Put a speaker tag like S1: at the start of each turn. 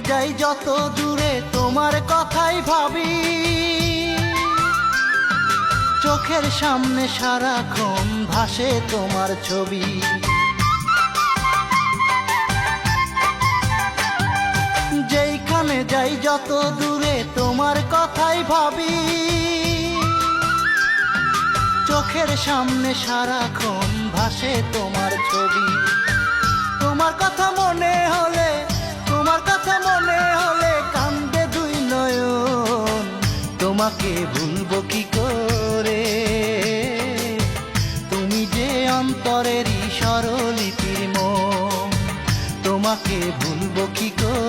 S1: যাই যত দূরে তোমার কথাই ভাবি, চোখের সামনে সারাক্ষণ ভাসে তোমার ছবি। যেইখানে যাই যত দূরে তোমার কথাই ভাবি, চোখের সামনে সারাক্ষণ ভাসে তোমার ছবি। তোমার কথা মনে হলে, তোমার কথা মনে হলে কান্দে দুই নয়ন। তোমাকে ভুলবো কি করে, তুমি যে অন্তরেরই স্বরলিপির মন। তোমাকে ভুলবো কি করে,